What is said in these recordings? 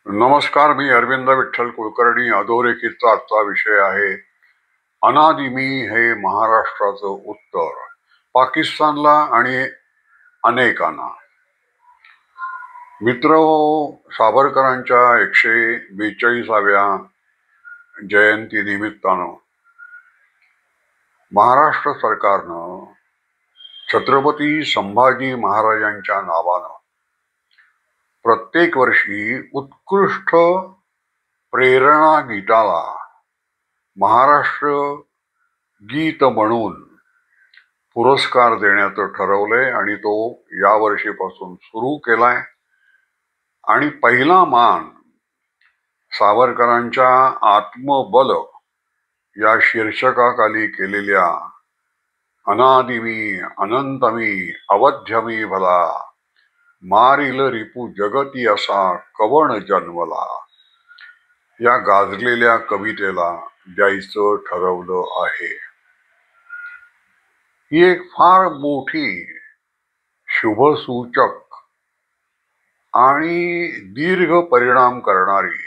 नमस्कार. मी अरविंद विठ्ठल कुलकर्णी. अधोरेखितचा आजचा विषय आहे अनादि मी हे महाराष्ट्राचं उत्तर पाकिस्तानला आणि अनेकांना. मित्र सावरकरांच्या 142व्या जयंती निमित्तानं महाराष्ट्र सरकारनं छत्रपती संभाजी महाराजांच्या नावानं प्रत्येक वर्षी उत्कृष्ट प्रेरणा गीताला महाराष्ट्र गीत म्हणून पुरस्कार देण्याचं ठरवलंय आणि तो या वर्षीपासून सुरू केलाय. आणि पहिला मान सावरकरांच्या आत्मबल या शीर्षकाखाली केलेल्या अनादि मी अनंत मी अवध्य मी भला मारिल रिपू जगती असा कवण जन्मला या गाजलेल्या कवितेला द्यायचं ठरवलं आहे. ही एक फार मोठी शुभसूचक आणि दीर्घ परिणाम करणारी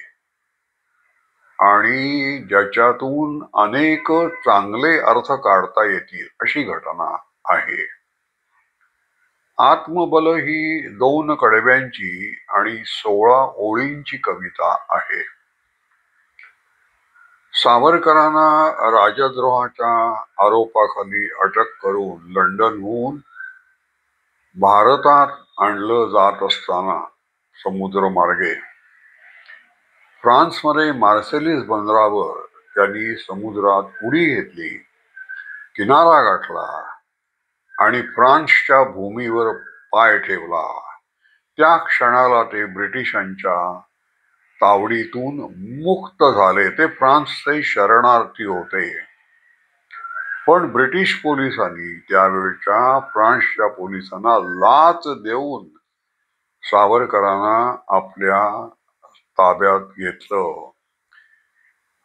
आणि ज्याच्यातून अनेक चांगले अर्थ काढता येतील अशी घटना आहे. आत्मबल ही 2 कडव्यांची आणि 16 ओळींची कविता आहे. सावरकरांना राजद्रोहाच्या आरोपाखाली अटक करून लंडनहून भारतात आणलं जात असताना समुद्रमार्गे फ्रान्समध्ये मार्सेलिस बंदरावर त्यांनी समुद्रात उडी घेतली, किनारा गाठला आणि फ्रान्सच्या भूमीवर पाय ठेवला. त्या क्षणाला ते ब्रिटिशांच्या तावडीतून मुक्त झाले. ते फ्रान्सचे शरणार्थी होते, पण ब्रिटिश पोलिसांनी त्यावेळच्या फ्रान्सच्या पोलिसांना लाच देऊन सावरकरांना आपल्या ताब्यात घेतलं.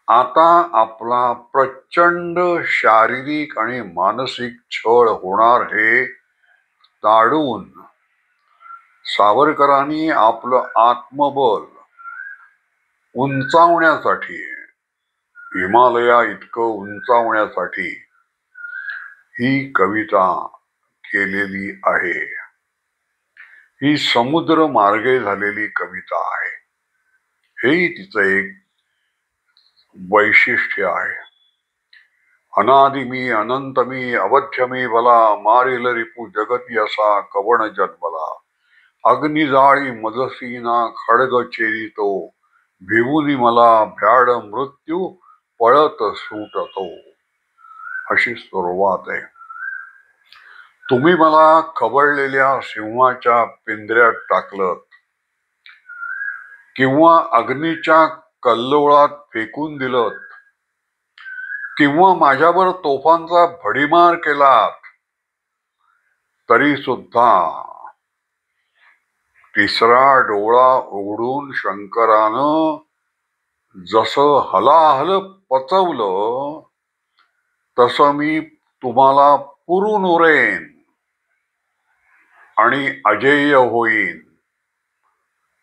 आता आपला प्रचंड शारीरिक आणि मानसिक छळ होणार हे ताडून सावरकरांनी आपलं आत्मबल उंचावण्यासाठी, हिमालया इतकं उंचावण्यासाठी ही कविता केलेली आहे. ही समुद्र मार्गे झालेली कविता आहे. हेही तिचं एक वैशिष्ट्य आहे. अनादि मी अनंत मी अवध्य मी भला मारिल रिपू जगती असा कवण जन्मला अग्निजाळी मजसीना खड्ग चेरितो भिवुनी मला भ्याड मृत्यू पळत सुटतो. अशी सुरुवात आहे. तुम्ही मला खवळलेल्या सिंहाच्या पिंजऱ्यात टाकलं किंवा अग्नीच्या कल्लोळात फेकून दिलं किंवा माझ्यावर तोफांचा भडीमार केलात, तरी सुद्धा तिसरा डोळा उघडून शंकरानं जसं हलाहल पचवलं तसं मी तुम्हाला पुरून उरेन आणि अजेय होईन.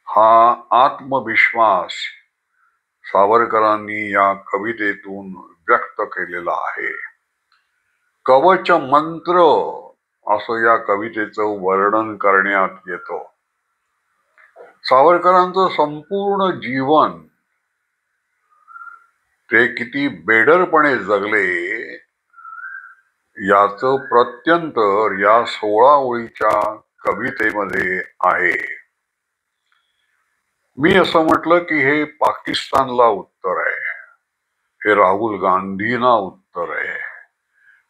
हा आत्मविश्वास सावरकरांनी या कवितेतून व्यक्त केलेला आहे. कवच मंत्र असं या कवितेचं वर्णन करण्यात येतं. सावरकरांचं संपूर्ण जीवन ते किती बेडरपणे जगले याचं प्रत्यंतर या 16 ओळीच्या कवितेमध्ये आहे. मी असं म्हटलं की हे पाकिस्तानला उत्तर आहे, हे राहुल गांधींना उत्तर आहे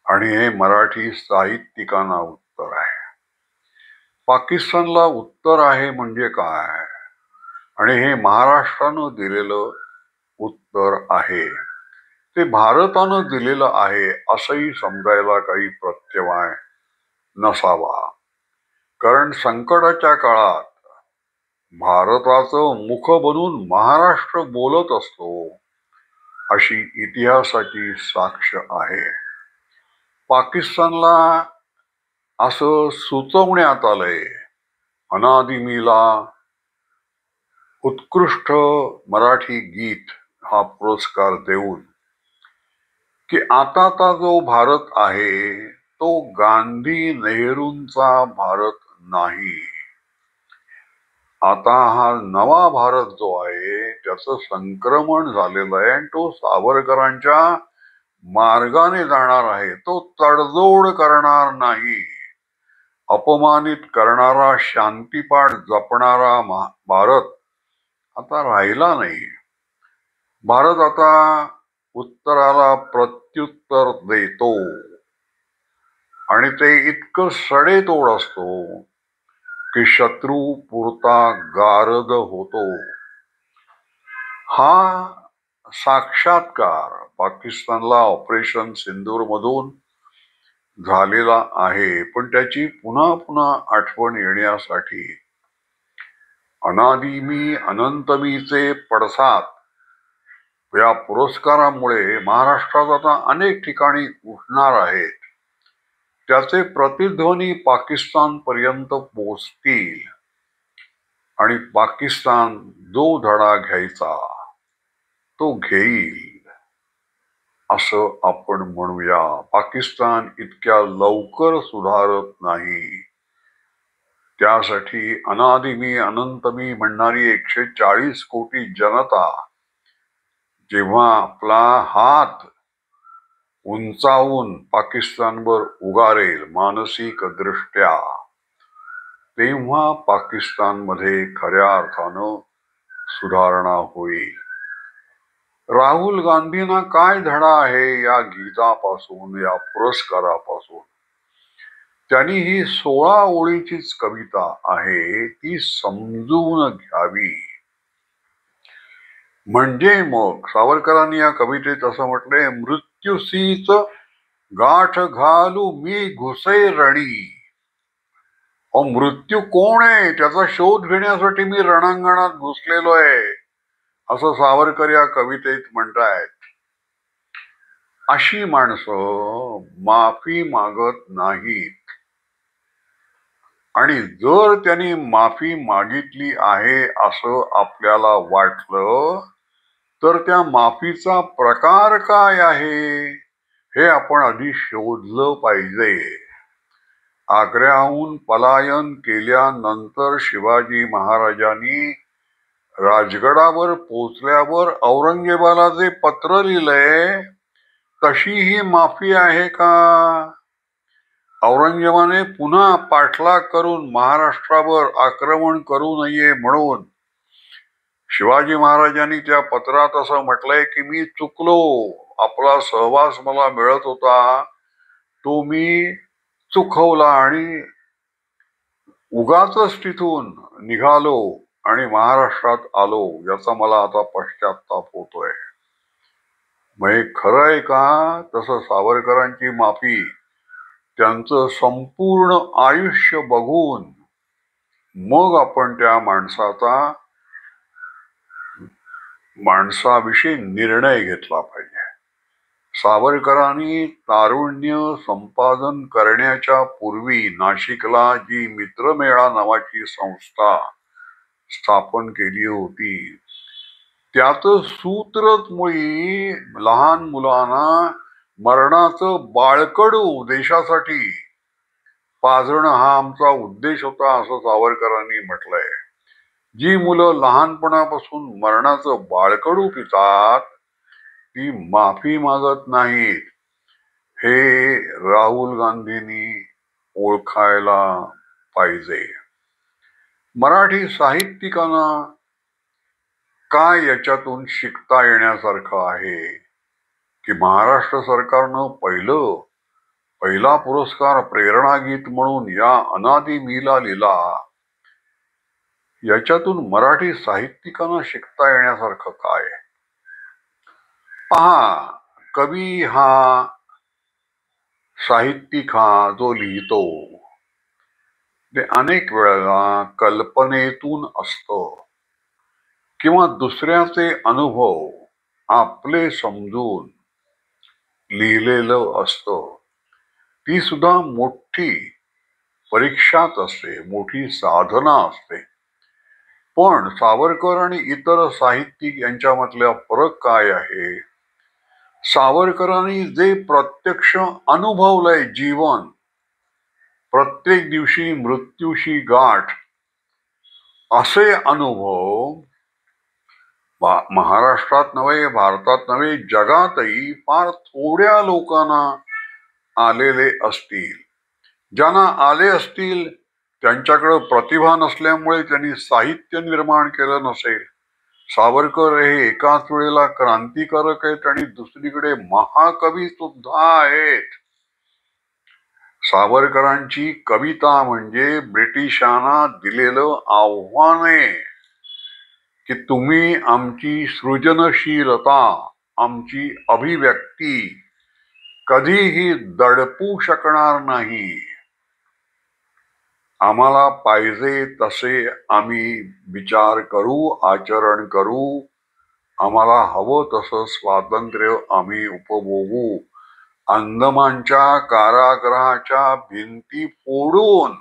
आणि हे मराठी साहित्यिकांना उत्तर आहे. पाकिस्तानला उत्तर आहे म्हणजे काय आणि हे महाराष्ट्रानं दिलेलं उत्तर आहे, ते भारतानं दिलेलं आहे असंही समजायला काही प्रत्यवाय नसावा. कारण संकटाच्या काळात भारताचं मुख बनून महाराष्ट्र बोलत असतो अशी इतिहासाची साक्ष आहे. पाकिस्तानला असं सुचवण्यात आलंय अनादि मीला उत्कृष्ट मराठी गीत हा पुरस्कार देऊन की आताचा जो भारत आहे तो गांधी नेहरूंचा भारत नाही. आता हा नवा भारत जो आहे त्याचं संक्रमण झालेलं आहे आणि तो सावरकरांच्या मार्गाने जाणार आहे. तो तडजोड करणार नाही. अपमानित करणारा, शांतीपाठ जपणारा भारत आता राहिला नाही. भारत आता उत्तराला प्रत्युत्तर देतो आणि ते इतकं सडेतोड असतो की शत्रू पुरता गारद होतो. हा साक्षात्कार पाकिस्तानला ऑपरेशन सिंदूर मधून झालेला आहे. पण त्याची पुन्हा पुन्हा आठवण येण्यासाठी अनादि मी अनंत मीचे पडसाद या पुरस्कारामुळे महाराष्ट्रात आता अनेक ठिकाणी उठणार आहेत. त्याचे प्रतिध्वनी पाकिस्तान पर्यंत पोहोचतील आणि पाकिस्तान जो धडा घ्यायचा तो घेईल असं आपण म्हणूया. पाकिस्तान इतक्या लवकर सुधारत नाही. त्यासाठी अनादि मी अनंत मी म्हणणारी 140 कोटी जनता जेव्हा आपला हात उंचावून पाकिस्तानवर उगारेल मानसिक दृष्ट्या, तेव्हा पाकिस्तानमध्ये खऱ्या अर्थानं सुधारणा होईल. राहुल गांधींना काय धडा आहे या गीतापासून, या पुरस्कारापासून? त्यांनी ही 16 ओळीचीच कविता आहे ती समजून घ्यावी. म्हणजे मग सावरकरांनी या कवितेत असं म्हटलंय, मृत्यूसीच गाठ घालू मी घुसे रणी. मृत्यू कोण आहे त्याचा शोध घेण्यासाठी मी रणांगणात घुसलेलो आहे असं सावरकर या कवितेत म्हणतायत. अशी माणसं माफी मागत नाहीत आणि जर त्यांनी माफी मागितली आहे असं आपल्याला वाटलं तर त्या माफीचा प्रकार काय आहे हे आपण आधी शोधलं पाहिजे. आग्र्याहून पलायन केल्यानंतर शिवाजी महाराजांनी राजगडावर पोचल्यावर औरंगजेबाला जे पत्र लिहिलंय तशी ही माफी आहे का? औरंगजेबाने पुन्हा पाठलाग करून महाराष्ट्रावर आक्रमण करू नये म्हणून शिवाजी महाराजांनी त्या पत्रात असं म्हटलंय की मी चुकलो, आपला सहवास मला मिळत होता तो मी चुकवला आणि उगाचच तिथून निघालो आणि महाराष्ट्रात आलो याचा मला आता पश्चाताप होतोय. मग खरं आहे का? तसं सावरकरांची माफी त्यांचं संपूर्ण आयुष्य बघून मग आपण त्या माणसाविषयी निर्णय घेतला पाहिजे. सावरकरांनी तारुण्य संपादन करण्याच्या पूर्वी नाशिकला जी मित्रमेळा नावाची संस्था स्थापन केली होती त्याचं सूत्रच मुळी लहान मुलांना मरणाचं बाळकडू देशासाठी पाजणं हा आमचा उद्देश होता असं सावरकरांनी म्हटलंय. जी मुलं लहानपणापासून मरणाचं बाळकडू पितात ती माफी मागत नाहीत हे राहुल गांधींनी ओळखायला पाहिजे. मराठी साहित्यिकांना काय याच्यातून शिकता येण्यासारखं आहे की महाराष्ट्र सरकारनं पहिला पुरस्कार प्रेरणा गीत म्हणून या अनादि मीला लिहिला. याच्यातून मराठी साहित्यिकांना शिकता येण्यासारखं काय? पहा, कवी हा साहित्यिक हा जो लिहितो ते अनेक वेळेला कल्पनेतून असतं किंवा दुसऱ्याचे अनुभव आपले समजून लिहिलेलं असतं. ती सुद्धा मोठी परीक्षाच असते, मोठी साधना असते. पण सावरकर आणि इतर साहित्यिक यांच्यामधला फरक काय आहे? सावरकरांनी जे प्रत्यक्ष अनुभवलंय जीवन, प्रत्येक दिवशी मृत्यूशी गाठ, असे अनुभव महाराष्ट्रात नव्हे, भारतात नव्हे, जगातही फार थोड्या लोकांना आलेले असतील. ज्यांना आले असतील त्यांच्याकडे प्रतिभा नसल्यामुळे त्यांनी साहित्य निर्माण केलं नसेल. सावरकर हे एकाच वेळेला क्रांतिकारक आहेत आणि दुसरीकडे महाकवी सुद्धा आहेत. सावरकरांची कविता म्हणजे ब्रिटिशांना दिलेलं आव्हान आहे की तुम्ही आमची सृजनशीलता, आमची अभिव्यक्ती कधीही दडपू शकणार नाही. आम्हाला पाहिजे तसे आम्ही विचार करू, आचरण करू, आम्हाला हवं तसं स्वातंत्र्य आम्ही उपभोगू. अंदमानच्या कारागृहाच्या भिंती फोडून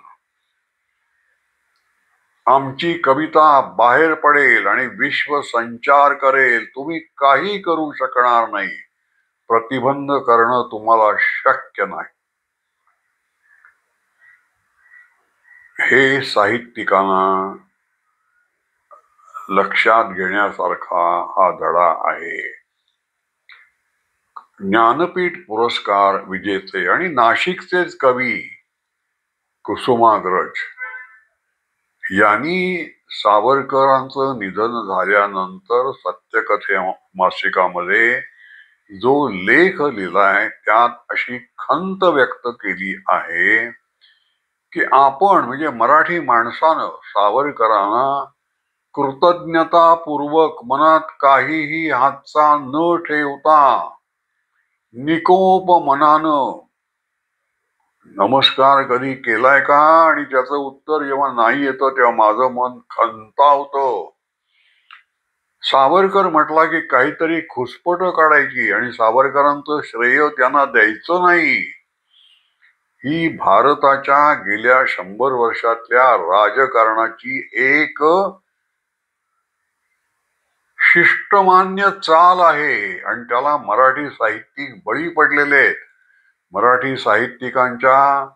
आमची कविता बाहेर पडेल आणि विश्व संचार करेल. तुम्ही काही करू शकणार नाही. प्रतिबंध करणं तुम्हाला शक्य नाही. हे साहित्यिकांना लक्षात घेण्यासारखा हा धडा आहे. ज्ञानपीठ पुरस्कार विजेते आणि नाशिकचेच कवी कुसुमाग्रज यांनी सावरकरांचं निधन झाल्यानंतर सत्यकथे मासिकामध्ये जो लेख लिहिलाय त्यात अशी खंत व्यक्त केली आहे की आपण म्हणजे मराठी माणसानं सावरकरांना कृतज्ञतापूर्वक मनात काहीही हातचा न ठेवता निकोप मनानं नमस्कार कधी केलाय का? आणि त्याचं उत्तर जेव्हा नाही येतं तेव्हा माझं मन खंतावतं. सावरकर म्हटला की काहीतरी खुसपट काढायची आणि सावरकरांचं श्रेय त्यांना द्यायचं नाही. ही भारताच्या गेल्या 100 वर्षातल्या राजकारणाची एक शिष्टमान्य चाल आहे आणि त्याला मराठी साहित्यिक बळी पडलेले आहेत. मराठी साहित्यिकांच्या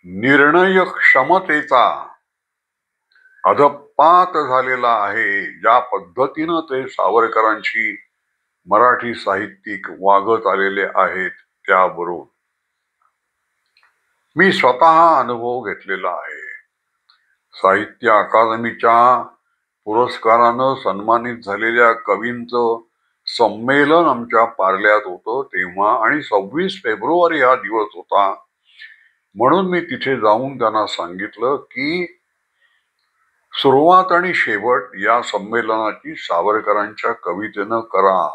निर्णय क्षमतेचा अधपात झालेला आहे. ज्या पद्धतीनं ते सावरकरांशी मराठी साहित्यिक वागत आलेले आहेत त्यावरून मी स्वतः अनुभव घेतलेला आहे. साहित्य अकादमीच्या पुरस्कारानं सन्मानित झालेल्या कवींचं संमेलन आमच्या पार्ल्यात होतं तेव्हा, आणि 26 फेब्रुवारी हा दिवस होता. म्हणून मी तिथे जाऊन त्यांना सांगितलं की सुरुवात आणि शेवट या संमेलनाची सावरकरांच्या कवितेनं करा.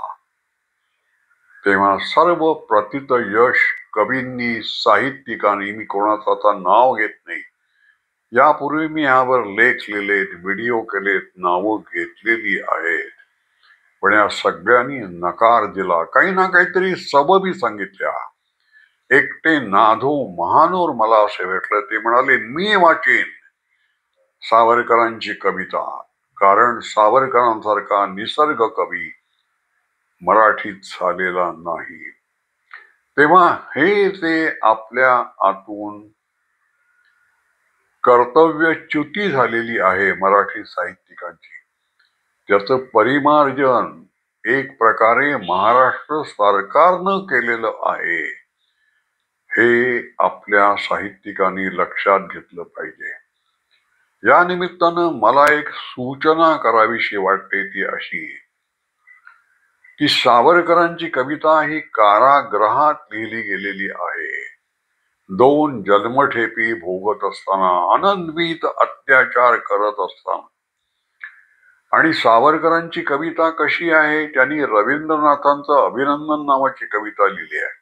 तेव्हा सर्व प्रथित यश कवींनी, साहित्यिकांनी, मी कोणाचं आता नाव घेत नाही, यापूर्वी मी यावर लेख लिहिलेत, व्हिडिओ केलेत, नावं घेतलेली आहेत, पण या सगळ्यांनी नकार दिला. काही ना काहीतरी सबबी सांगितल्या. एकटे नाधो महानोर मला असे भेटले. ते म्हणाले मी वाचेन सावरकरांची कविता, कारण सावरकरांसारखा निसर्ग कवी मराठीत झालेला नाही. तेव्हा हे जे आपल्या आतून कर्तव्यच्युती झालेली आहे मराठी साहित्यिकांची, त्याचं परिमार्जन एक प्रकारे महाराष्ट्र सरकारनं केलेलं आहे. हे आपल्या साहित्यिकांनी लक्षात घेतलं पाहिजे. या निमित्तानं मला एक सूचना करावीशी वाटते, ती अशी की सावरकरांची कविता ही कारागृहात लिहिली गेलेली आहे. 2 जन्मठेपी भोगत असताना, अनन्वित अत्याचार करत असताना. आणि सावरकरांची कविता कशी आहे? त्यांनी रवींद्रनाथांचं अभिनंदन नावाची कविता लिहिली आहे.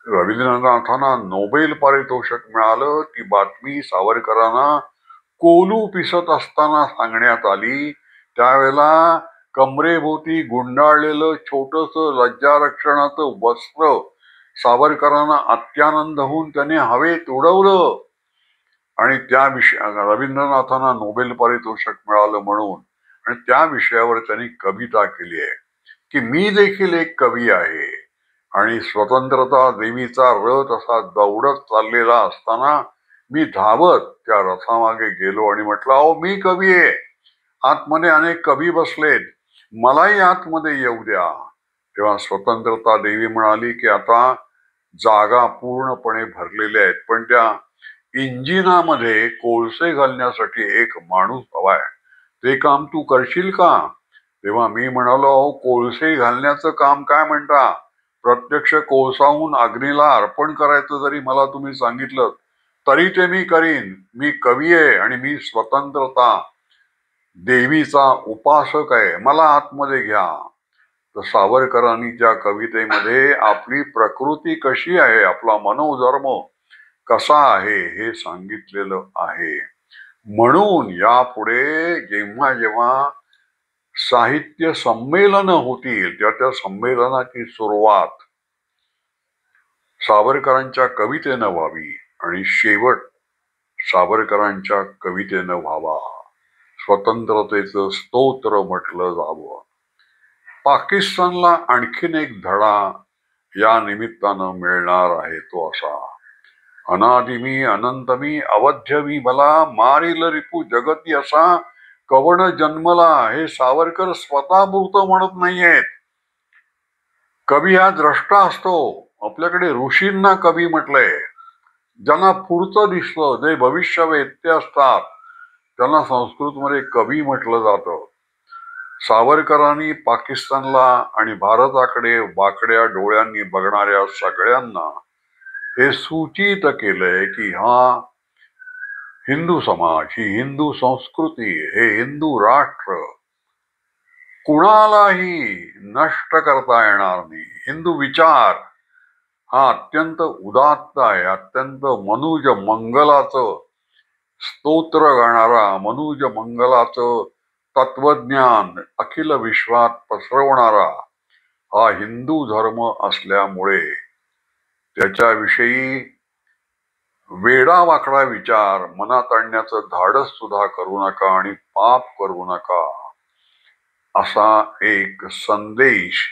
रवींद्रनाथांना नोबेल पारितोषिक मिळालं. ती बातमी सावरकरांना कोलू पिसत असताना सांगण्यात आली. त्यावेळेला कमरेभोवती गुंडाळलेलं छोटस लज्जारक्षणाचं वस्त्र सावरकरांना अत्यानंद होऊन त्याने हवेत उडवलं आणि त्या रवींद्रनाथांना नोबेल पारितोषिक मिळालं म्हणून, आणि त्या विषयावर त्यांनी कविता केली आहे की मी देखील एक कवी आहे. आणि स्वतंत्रता देवीचा रथ असा दौडत चाललेला असताना मी धावत त्या रथामागे गेलो आणि म्हटलं, अहो मी कवी आहे, आतमध्ये अनेक कवी बसलेत, मलाही आतमध्ये येऊ द्या. तेव्हा स्वतंत्रता देवी म्हणाली की आता जागा पूर्णपणे भरलेल्या आहेत, पण त्या इंजिनामध्ये कोळसे घालण्यासाठी एक माणूस हवाय, ते काम तू करशील का? तेव्हा मी म्हणालो, अहो कोळसे घालण्याचं काम काय म्हणता, प्रत्यक्ष कोळसाहून अग्नीला अर्पण करायचं जरी मला तुम्ही सांगितलं तरी ते मी करीन. मी कवी आहे आणि मी स्वतंत्रता देवीचा उपासक आहे, मला आतमध्ये घ्या. तर सावरकरांनी त्या कवितेमध्ये आपली प्रकृती कशी आहे, आपला मनोधर्म कसा आहे हे सांगितलेलं आहे. म्हणून यापुढे जेव्हा जेव्हा साहित्य संमेलन होतील त्या संमेलनाची सुरुवात सावरकरांच्या कवितेनं व्हावी आणि शेवट सावरकरांच्या कवितेनं व्हावा. स्वतंत्रतेचं स्तोत्र म्हटलं जावं. पाकिस्तानला आणखीन एक धडा या निमित्तानं मिळणार आहे, तो असा, अनादि मी अनंत मी अवध्य मी मला मारील रिपू जगती असा कवण जन्मला. हे सावरकर स्वतःपुरतं म्हणत नाहीयेत. कवी हा द्रष्टा असतो. आपल्याकडे ऋषींना कवी म्हटलंय, ज्यांना पुढचं दिसतं, जे भविष्य वेत्ते असतात त्यांना संस्कृतमध्ये कवी म्हटलं जातं. सावरकरांनी पाकिस्तानला आणि भारताकडे वाकड्या डोळ्यांनी बघणाऱ्या सगळ्यांना हे सूचित केलंय की हा हिंदू समाज, ही हिंदू संस्कृती, हे हिंदू राष्ट्र कुणालाही नष्ट करता येणार नाही. हिंदू विचार हा अत्यंत उदात्त आहे, अत्यंत मनुज मंगलाचं स्तोत्र गाणारा, मनुज मंगलाचं तत्वज्ञान अखिल विश्वात पसरवणारा हा हिंदू धर्म असल्यामुळे त्याच्याविषयी वेडा वाकडा विचार मनात आणण्याचं धाडस सुद्धा करू नका आणि पाप करू नका, असा एक संदेश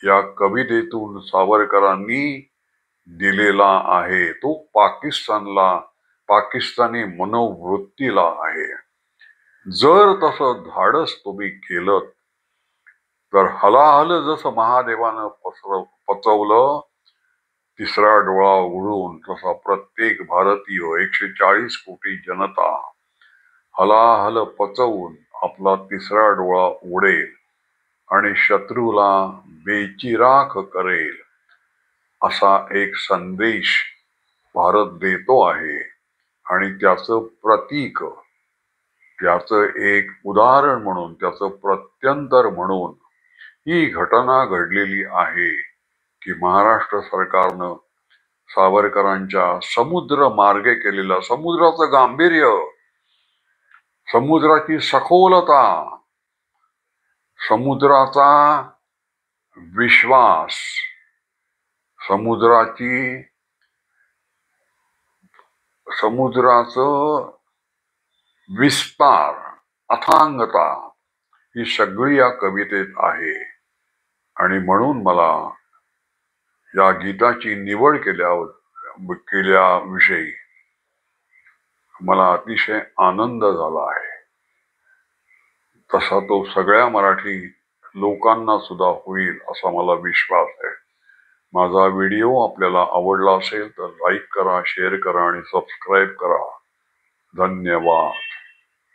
या कवितेतून सावरकरांनी दिलेला आहे. तो पाकिस्तानी मनोवृत्तीला आहे. जर तसं धाडस तुम्ही केलं तर हलाहल जसं महादेवानं पचवलं तिसरा डोळा उघडून, तसा प्रत्येक भारतीय 140 कोटी जनता हलाहल पचवून आपला तिसरा डोळा उघडेल आणि शत्रूला बेचिराख करेल, असा एक संदेश भारत देतो आहे. आणि त्याचं प्रतीक, त्याचं एक उदाहरण म्हणून, त्याचं प्रत्यंतर म्हणून ही घटना घडलेली आहे की महाराष्ट्र सरकारनं सावरकरांच्या समुद्र मार्गे केलेलं, समुद्राचं गांभीर्य, समुद्राची सखोलता, समुद्राचा विश्वास, समुद्राचं विस्तार, अथांगता, ही सगळी या कवितेत आहे. आणि म्हणून मला या गीताची निवड केल्याविषयी मला अतिशय आनंद झाला आहे. तसा तो सगळ्या मराठी लोकांना सुद्धा होईल असा मला विश्वास आहे. माझा व्हिडिओ आपल्याला आवडला असेल तर लाईक करा, शेअर करा आणि सबस्क्राईब करा. धन्यवाद.